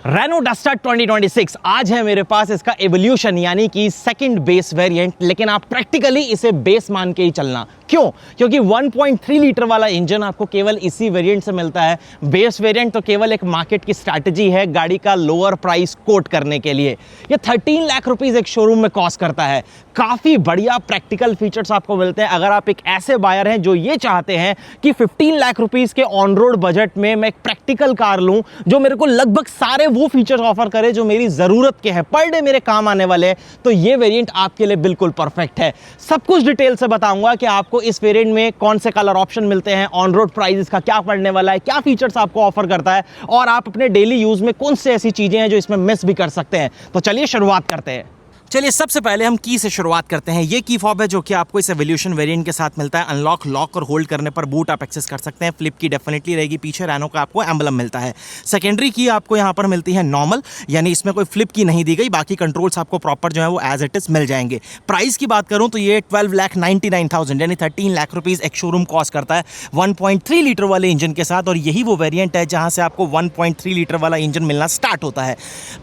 Reno duster 2026 आज है मेरे पास इसका एवोल्यूशन यानी कि सेकंड बेस वेरिएंट, लेकिन आप प्रैक्टिकली इसे बेस मान के ही चलना। क्यों? क्योंकि 1.3 लीटर वाला इंजन आपको केवल इसी वेरिएंट से मिलता है। बेस वेरिएंट तो केवल एक मार्केट की स्ट्रैटेजी है गाड़ी का लोअर प्राइस कोट करने के लिए। ये 13 लाख रुपीस एक शोरूम में कॉस्ट करता है। काफी बढ़िया प्रैक्टिकल फीचर्स आपको मिलते हैं अगर आप एक ऐसे बायर हैं जो ये चाहते हैं कि 15 लाख रुपीस के ऑन रोड बजट में मैं एक प्रैक्टिकल कार लूं जो मेरे को लगभग सारे वो फीचर्स ऑफर करे जो मेरी जरूरत के हैं, पर डे मेरे काम आने वाले हैं, तो ये वेरिएंट आपके लिए बिल्कुल परफेक्ट है। सब कुछ डिटेल से बताऊंगा कि आपको इस वेरिएंट में कौन से कलर ऑप्शन मिलते हैं, ऑन रोड प्राइस इसका क्या पड़ने वाला है, क्या फीचर्स आपको ऑफर करता है और आप अपने डेली यूज में कौन से ऐसी चीजें हैं जो इसमें मिस भी कर सकते हैं। तो चलिए शुरुआत करते हैं। चलिए सबसे पहले हम की से शुरुआत करते हैं। ये की फॉब है जो कि आपको इस एवोल्यूशन वेरिएंट के साथ मिलता है। अनलॉक, लॉक और होल्ड करने पर बूट आप एक्सेस कर सकते हैं। फ्लिप की डेफिनेटली रहेगी, पीछे रैनो का आपको एम्बलम मिलता है। सेकेंडरी की आपको यहाँ पर मिलती है नॉर्मल, यानी इसमें कोई फ्लिप की नहीं दी गई, बाकी कंट्रोल्स आपको प्रॉपर जो है वो एज इट इज मिल जाएंगे। प्राइस की बात करूँ तो ये 12,99,000 यानी 13 लाख रुपीज एक शोरूम कॉस्ट करता है 1.3 लीटर वाले इंजन के साथ। और यही वो वेरियंट है जहाँ से आपको 1.3 लीटर वाला इंजन मिलना स्टार्ट होता है।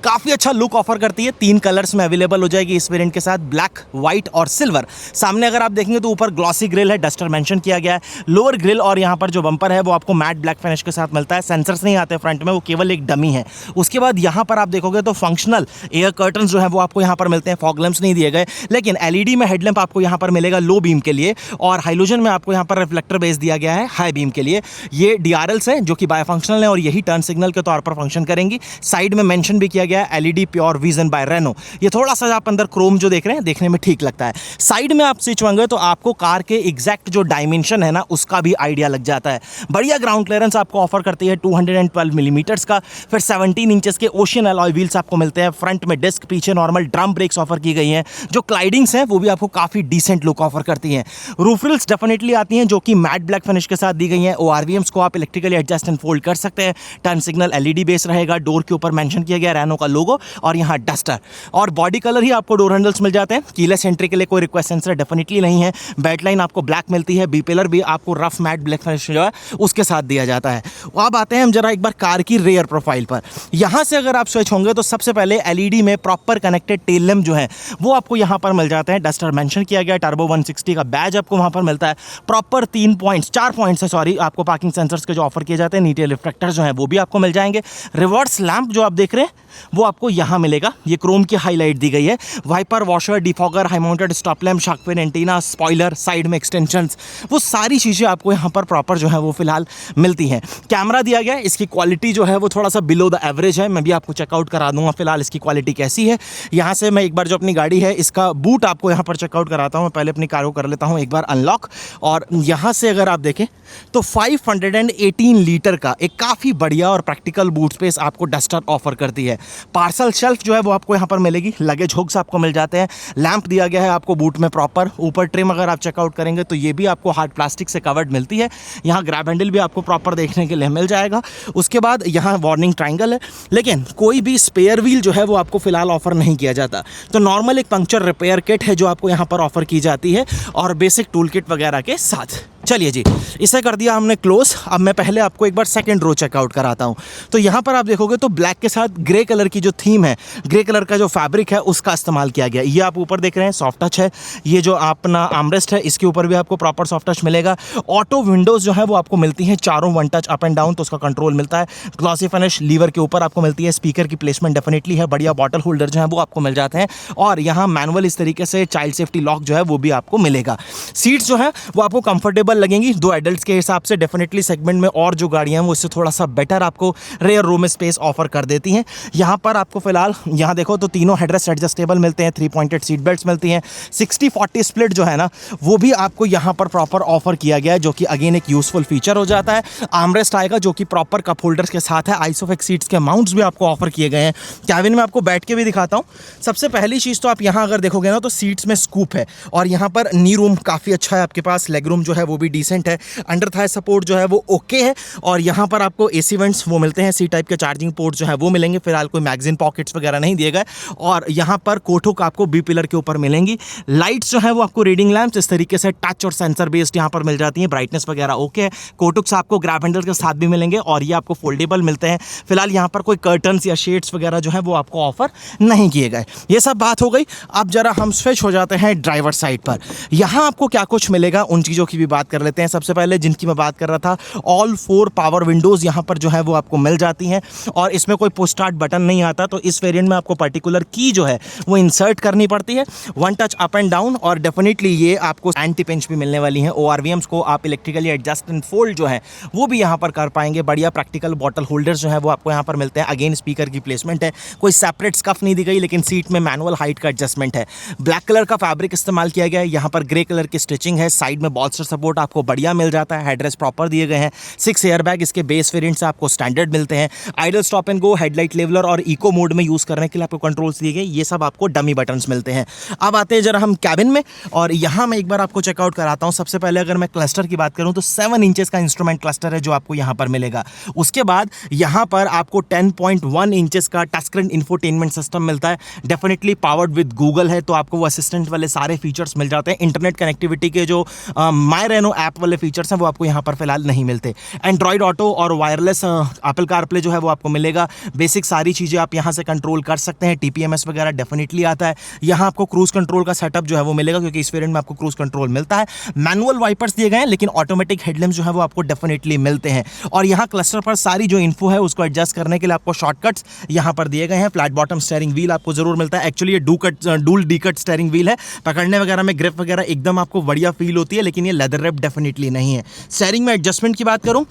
काफ़ी अच्छा लुक ऑफर करती है। 3 कलर्स में अवेलेबल हो जाएगी इस वेरियंट के साथ, ब्लैक, व्हाइट और सिल्वर। सामने अगर आप देखेंगे तो ऊपर ग्लॉसी ग्रिल है, डस्टर मेंशन किया गया है। लोअर ग्रिल और यहाँ पर जो बम्पर है वो आपको मैट ब्लैक फिनिश के साथ मिलता है। सेंसर्स नहीं आते फ्रंट में, वो केवल एक डमी है। उसके बाद यहाँ पर आप देखोगे तो फंक्शनल एयर कर्टन्स जो है वो आपको यहाँ पर मिलते हैं। फॉग लैंप्स नहीं दिए गए, लेकिन एलईडी में हेडलैम्प आपको यहाँ पर मिलेगा लो बीम के लिए, और हाइलोजन में आपको यहाँ पर रिफ्लेक्टर बेस दिया गया है हाई बीम के लिए। ये डीआरएल्स है जो कि बायफंक्शनल है और यही टर्न सिग्नल के तौर पर फंक्शन करेंगी। साइड में मेंशन भी किया गया है LED pure vision by Renault. ये थोड़ा सा आप अंदर क्रोम जो देख रहे हैं देखने में ठीक लगता है। साइड में आप स्विच होंगे तो आपको कार के एग्जैक्ट जो डायमेंशन है ना उसका भी आइडिया लग जाता है। बढ़िया ग्राउंड क्लियरेंस आपको ऑफर करती है 212 मिलीमीटर्स का। फिर 17 इंचेस के ओशियन अलॉय व्हील्स आपको मिलते हैं। फ्रंट में डिस्क, पीछे नॉर्मल ड्रम ब्रेक्स ऑफर की गई हैं। जो क्लाइडिंग्स हैं वो भी आपको काफी डिसेंट लुक ऑफर करती हैं। रूफ रिल्स डेफिनेटली आती हैं जो कि मैट ब्लैक फिनिश के साथ दी गई हैं। ओआरवीएम्स को आप इलेक्ट्रिकली एडजस्ट एंड फोल्ड कर सकते हैं। टर्न सिग्नल एलईडी बेस रहेगा। डोर के ऊपर मेंशन किया गया रेनो का लोगो और यहाँ डस्टर, और बॉडी कलर ही आपको डोर हैंडल्स मिल जाते हैं। कीलेस एंट्री के लिए कोई रिक्वेस्ट सेंसर डेफिनेटली नहीं है। बैट लाइन आपको ब्लैक मिलती है। बी पिलर भी आपको रफ मैट ब्लैक फिनिश जो है उसके साथ दिया जाता है। अब आते हैं हम जरा एक बार कार की रेयर प्रोफाइल पर। यहाँ से अगर आप स्विच होंगे तो सबसे पहले एलईडी में प्रॉपर कनेक्टेड टेल लैम्प जो है वो आपको यहाँ पर मिल जाते हैं। डस्टर मेंशन किया गया, टर्बो 160 का बैज आपको वहाँ पर मिलता है। प्रॉपर 4 पॉइंट्स है सॉरी आपको पार्किंग सेंसर्स के जो ऑफर किए जाते हैं। नीचे रिफ्लेक्टर जो है वो भी आपको मिल जाएंगे। रिवर्स लैंप जो आप देख रहे हैं वो आपको यहाँ मिलेगा। ये क्रोम की हाईलाइट दी गई है। Wiper, washer, defogger, high mounted stop lamp, shark fin antenna, spoiler, side में एक्सटेंशंस, वो सारी चीज़ें आपको यहाँ पर प्रॉपर जो है वो फिलहाल मिलती हैं। कैमरा दिया गया है। इसकी क्वालिटी जो है वो थोड़ा सा बिलो द एवरेज है। मैं भी आपको चेकआउट करा दूंगा फिलहाल इसकी क्वालिटी कैसी है। यहाँ से मैं एक बार जो अपनी गाड़ी है इसका बूट आपको यहाँ पर चेकआउट कराता हूँ। मैं पहले अपनी कार को कर लेता हूँ एक बार अनलॉक, और यहाँ से अगर आप देखें तो 518 लीटर का एक काफ़ी बढ़िया और प्रैक्टिकल बूट स्पेस आपको डस्टर ऑफर करती है। पार्सल शेल्फ जो है वो आपको यहाँ पर मिलेगी। लगेज हुक्स आपको मिल जाते हैं। लैंप दिया गया है आपको बूट में प्रॉपर। ऊपर ट्रिम अगर आप चेकआउट करेंगे तो ये भी आपको हार्ड प्लास्टिक से कवर्ड मिलती है। यहाँ ग्रैब हैंडल भी आपको प्रॉपर देखने के लिए मिल जाएगा। उसके बाद यहाँ वार्निंग ट्रायंगल है, लेकिन कोई भी स्पेयर व्हील जो है वो आपको फिलहाल ऑफर नहीं किया जाता। तो नॉर्मल एक पंक्चर रिपेयर किट है जो आपको यहाँ पर ऑफर की जाती है और बेसिक टूल किट वगैरह के साथ। चलिए जी, इसे कर दिया हमने क्लोज। अब मैं पहले आपको एक बार सेकंड रो चेकआउट कराता हूँ। तो यहाँ पर आप देखोगे तो ब्लैक के साथ ग्रे कलर की जो थीम है, ग्रे कलर का जो फैब्रिक है उसका इस्तेमाल किया गया। ये आप ऊपर देख रहे हैं सॉफ्ट टच है। ये जो अपना आर्मरेस्ट है इसके ऊपर भी आपको प्रॉपर सॉफ्ट टच मिलेगा। ऑटो विंडोज जो है वो आपको मिलती हैं चारों, 1 टच अप एंड डाउन, तो उसका कंट्रोल मिलता है। ग्लॉसी फिनिश लीवर के ऊपर आपको मिलती है। स्पीकर की प्लेसमेंट डेफिनेटली है। बढ़िया बॉटल होल्डर जो है वो आपको मिल जाते हैं। और यहाँ मैनुअल इस तरीके से चाइल्ड सेफ्टी लॉक जो है वो भी आपको मिलेगा। सीट्स जो है वो आपको कंफर्टेबल लगेंगी। 2 एडल्ट के हिसाब से डेफिनेटली सेगमेंट में और जो गाड़ियां हैं वो इससे थोड़ा सा बेटर आपको रेयर रो में स्पेस ऑफर कर देती हैं। यहां पर आपको फिलहाल यहां देखो तो तीनों हेडरेस्ट एडजस्टेबल मिलते हैं। 3 पॉइंटेड सीट बेल्ट्स मिलती हैं। 60-40 स्प्लिट जो है ना वो भी आपको यहां पर प्रॉपर ऑफर किया गया है, जो कि अगेन एक यूजफुल फीचर हो जाता है। आर्मरेस्ट आएगा जो कि प्रॉपर कप होल्डर्स के साथ है। आइसोफिक्स सीट्स के माउंट्स भी आपको ऑफर किए गए हैं। कैबिन में आपको बैठ के भी दिखाता हूं। सबसे पहली चीज तो आप यहां अगर देखोगे ना तो सीट्स में स्कूप है और यहां पर नी रूम काफी अच्छा है आपके पास। लेग रूम जो है वो भी डिसेंट है, अंडर थाई सपोर्ट जो है वो ओके है, और यहाँ पर आपको एसी वेंट्स वो मिलते हैं, सी टाइप के चार्जिंग पोर्ट जो है वो मिलेंगे, फिलहाल कोई मैगजीन पॉकेट्स वगैरह नहीं दिए गए, और यहाँ पर कोठुक आपको बी पिलर के ऊपर मिलेंगी। लाइट्स जो है वो आपको रीडिंग लैंप्स इस तरीके से टच और सेंसर बेस्ड यहाँ पर मिल जाती हैं, ब्राइटनेस वगैरह ओके है। कोठुक्स आपको ग्रैब हैंडल के साथ भी मिलेंगे और ये आपको फोल्डेबल मिलते हैं। फिलहाल यहाँ पर कोई कर्टन्स या शेड्स वगैरह जो है वो आपको ऑफर नहीं किए गए। ये सब बात हो गई। अब जरा हम स्विच हो जाते हैं ड्राइवर साइड पर। यहाँ आपको क्या कुछ मिलेगा उन चीज़ों की भी बात कर लेते हैं। सबसे पहले जिनकी मैं बात कर रहा था, ऑल 4 पावर विंडोज़ यहाँ पर जो है वो आपको मिल जाती हैं, और इसमें कोई पुश स्टार्ट बटन नहीं आता, तो इस वेरिएंट में आपको पर्टिकुलर की जो है वो इंसर्ट करनी पड़ती है, one touch up and down. और डेफिनेटली ये आपको एंटी पिंच भी मिलने वाली है। ORVMs को आप इलेक्ट्रिकली एडजस्ट एंड फोल्ड जो है वो भी यहाँ पर कर पाएंगे। बढ़िया प्रैक्टिकल बॉटल होल्डर्स जो है वो आपको यहाँ पर मिलते हैं। अगेन स्पीकर की प्लेसमेंट है, कोई सेपरेट स्कफ नहीं दी गई, लेकिन सीट में मैनुअल हाइट का एडजस्टमेंट है। ब्लैक कलर का फैब्रिक इस्तेमाल किया गया है, यहाँ पर ग्रे कलर की स्टिचिंग है, साइड में बॉल्स्टर सपोर्ट आपको बढ़िया मिल जाता है, हेडरेस्ट प्रॉपर दिए गए हैं। 6 एयरबैग इसके बेस वेरिएंट से आपको स्टैंडर्ड मिलते हैं। Idle stop and go, headlight leveller और इको मोड में यूज करने के लिए आपको कंट्रोल्स दिए गए, ये सब आपको डमी बटन्स मिलते हैं। अब आते हैं जरा हम कैबिन में, और यहाँ मैं एक बार आपको चेकआउट कराता हूँ। सबसे पहले अगर मैं क्लस्टर की बात करूँ तो 7 इंचेस का इंस्ट्रूमेंट क्लस्टर है जो आपको यहाँ पर मिलेगा। उसके बाद यहाँ पर आपको 10.1 इंचेस का टच स्क्रीन इंफोटेनमेंट सिस्टम मिलता है, डेफिनेटली पावर्ड विद गूगल है, तो आपको वो असिस्टेंट वाले सारे फीचर्स मिल जाते हैं। इंटरनेट कनेक्टिविटी के जो माई रेनो ऐप वाले फीचर्स हैं वो आपको यहाँ पर फिलहाल नहीं मिलते। एंड्रॉइड ऑटो और वायरलेस एप्पल कारप्ले जो है वो आपको मिलेगा। बेसिक सारी चीज़ें आप यहाँ से कंट्रोल कर सकते हैं। TPMS वगैरह डेफिनेटली आता है। यहाँ आपको क्रूज कंट्रोल का सेटअप जो है वो मिलेगा, क्योंकि इस वेरिएंट में आपको क्रूज कंट्रोल मिलता है। मैनुअल वाइपर्स दिए गए हैं, लेकिन ऑटोमेटिक हेडलैम्प्स जो है वो आपको डेफिनेटली मिलते हैं। और यहाँ क्लस्टर पर सारी जो इन्फो है उसको एडजस्ट करने के लिए आपको शॉर्टकट्स यहाँ पर दिए गए हैं। फ्लैट बॉटम स्टीयरिंग व्हील आपको जरूर मिलता है। एक्चुअली ये डूल डी कट स्टीयरिंग व्हील है, पकड़ने वगैरह में ग्रिप वगैरह एकदम आपको बढ़िया फील होती है, लेकिन ये लेदर रैप डेफिनेटली नहीं है। स्टीयरिंग में एडजस्टमेंट की बात करूं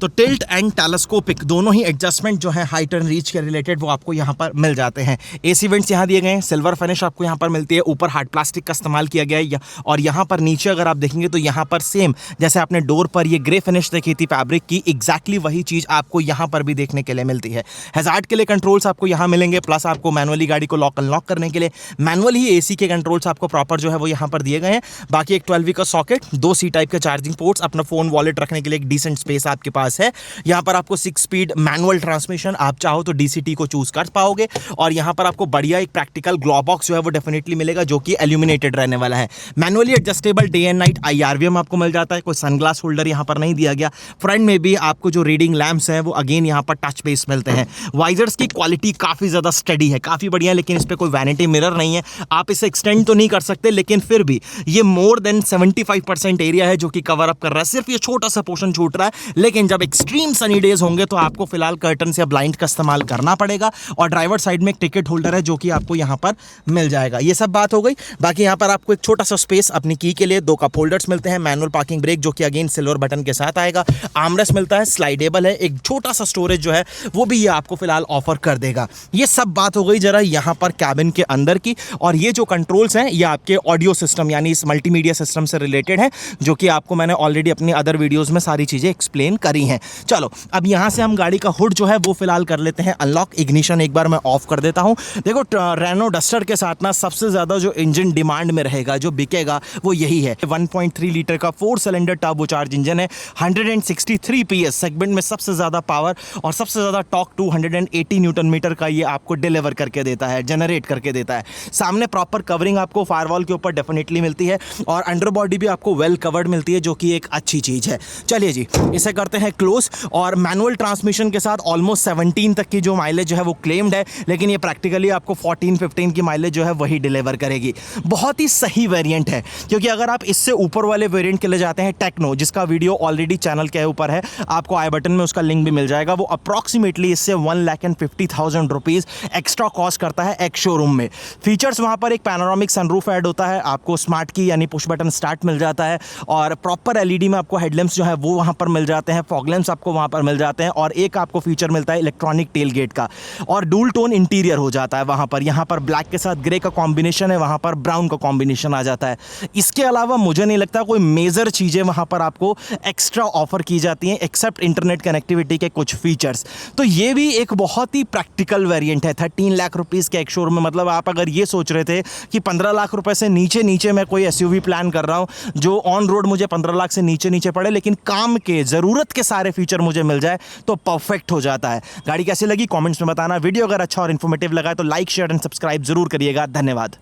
तो टिल्ट एंड टेलीस्कोपिक दोनों ही एडजस्टमेंट जो है हाइट एंड रीच के रिलेटेड वो आपको यहाँ पर मिल जाते हैं। एसी वेंट्स यहाँ दिए गए हैं, सिल्वर फिनिश आपको यहाँ पर मिलती है, ऊपर हार्ड प्लास्टिक का इस्तेमाल किया गया है। और यहाँ पर नीचे अगर आप देखेंगे तो यहाँ पर सेम जैसे आपने डोर पर ये ग्रे फिनिश देखी थी फैब्रिक की, एग्जैक्टली वही चीज़ आपको यहाँ पर भी देखने के लिए मिलती है। हैजार्ड के लिए कंट्रोल्स आपको यहाँ मिलेंगे, प्लस आपको मैनुअली गाड़ी को लॉक अनलॉक करने के लिए मैनुअल ही AC के कंट्रोल्स आपको प्रॉपर जो है वो यहाँ पर दिए गए हैं। बाकी एक 12V का सॉकेट, 2 C टाइप के चार्जिंग पोर्ट्स, अपना फोन वॉलेट रखने के लिए एक डिसेंट स्पेस आपके पास है। यहाँ पर आपको 6 स्पीड मैनुअल ट्रांसमिशन, आप चाहो तो DCT को चूज कर पाओगे। और यहाँ पर आपको बढ़िया एक प्रैक्टिकल ग्लो बॉक्स जो है वो डेफिनेटली मिलेगा, जो कि एल्यूमिनेटेड रहने वाला है। Manually adjustable day and night IRVM आपको मिल जाता है। कोई सनग्लास होल्डर यहाँ पर नहीं दिया गया। फ्रंट में भी आपको जो रीडिंग लैंप्स हैं वो अगेन यहाँ पर टच बेस मिलते हैं। वाइजर्स की क्वालिटी काफ़ी ज़्यादा स्टडी है, काफ़ी बढ़िया, लेकिन इस पर कोई वैनिटी मिरर नहीं है। आप इसे एक्सटेंड तो नहीं कर सकते, लेकिन फिर भी ये मोर देन 75% एरिया है जो कि कवर अप कर रहा है। सिर्फ ये छोटा सा पोर्शन छूट रहा है, लेकिन जब एक्सट्रीम सनी डेज होंगे तो आपको फिलहाल कर्टन्स या ब्लाइंड का इस्तेमाल करना पड़ेगा। और ड्राइवर साइड में एक टिकट होल्डर है जो कि आपको यहाँ पर मिल जाएगा। ये सब बात हो गई। बाकी यहाँ पर आपको एक छोटा सा स्पेस अपनी की के लिए 2 कप होल्डर्स मिलते हैं। मैनुअल पार्किंग ब्रेक जो कि अगेन सिल्वर बटन के साथ आएगा। आर्मरेस्ट मिलता है, स्लाइडेबल है, एक छोटा सा स्टोरेज जो है वो भी ये आपको फिलहाल ऑफर कर देगा। ये सब बात हो गई जरा यहाँ पर कैबिन के अंदर की। और ये जो कंट्रोल्स हैं ये आपके ऑडियो सिस्टम यानी इस मल्टीमीडिया सिस्टम से रिलेटेड है, जो कि आपको मैंने ऑलरेडी अपनी अदर वीडियोस में सारी चीज़ें एक्सप्लेन करी हैं। चलो अब यहाँ से हम गाड़ी का हुड जो है वो फिलहाल कर लेते हैं अनलॉक। इग्निशन एक बार मैं ऑफ कर देता हूँ। देखो रेनो डस्टर के साथ ना सबसे ज़्यादा जो इंजन डिमांड में रहेगा, जो बिकेगा, वो यही है। 1.3 लीटर का 4 सिलेंडर टर्बोचार्ज इंजन है। 163 PS सेगमेंट में सबसे ज़्यादा पावर और सबसे ज़्यादा टॉर्क 280 न्यूटन मीटर का ये आपको डिलीवर करके देता है, जनरेट करके देता है। सामने प्रॉपर कवरिंग आपको फायरवॉल के ऊपर डेफिनेटली मिलती है, और अंडर बॉडी भी आपको वेल कवर्ड मिलती है, जो कि एक अच्छी चीज़ है। चलिए जी, इसे करते हैं क्लोज। और मैनुअल ट्रांसमिशन के साथ ऑलमोस्ट 17 तक की जो माइलेज जो है वो क्लेम्ड है, लेकिन ये प्रैक्टिकली आपको 14-15 की माइलेज जो है वही डिलीवर करेगी। बहुत ही सही वेरिएंट है, क्योंकि अगर आप इससे ऊपर वाले वेरिएंट के लिए जाते हैं, टेक्नो, जिसका वीडियो ऑलरेडी चैनल के ऊपर है, आपको आई बटन में उसका लिंक भी मिल जाएगा, वो अप्रॉक्सीमेटली इससे 1,50,000 रुपीज़ एक्स्ट्रा कॉस्ट करता है एक शोरूम में। फीचर्स वहाँ पर एक पैनोरामिक सनरूफ ऐड होता है, आपको स्मार्ट की यानी पुश बटन स्टार्ट मिल जाता है, और प्रॉपर LED में आपको हेडलैम्प्स जो है वो वहाँ पर मिल जाते हैं। फॉग लैंप्स आपको वहाँ पर मिल जाते हैं और एक आपको फीचर मिलता है इलेक्ट्रॉनिक टेल गेट का और डुअल टोन इंटीरियर हो जाता है वहाँ पर। यहाँ पर ब्लैक के साथ ग्रे का कॉम्बिनेशन है, वहाँ पर ब्राउन का कॉम्बिनेशन आ जाता है। इसके अलावा मुझे नहीं लगता कोई मेजर चीज़ें वहाँ पर आपको एक्स्ट्रा ऑफर की जाती हैं एक्सेप्ट इंटरनेट कनेक्टिविटी के कुछ फीचर्स। तो ये भी एक बहुत ही प्रैक्टिकल वेरिएंट है 13 लाख रुपीज़ के एक शोरूम में। मतलब आप अगर ये सोच रहे थे कि 15 लाख रुपए से नीचे मैं कोई एसयूवी प्लान कर रहा हूँ जो ऑन रोड मुझे 15 लाख से नीचे पड़े लेकिन काम के ज़रूरत के सारे फीचर मुझे मिल जाए तो परफेक्ट हो जाता है। गाड़ी कैसी लगी कमेंट्स में बताना। वीडियो अगर अच्छा और इन्फॉर्मेटिव लगा है तो लाइक शेयर एंड सब्सक्राइब जरूर करिएगा। धन्यवाद।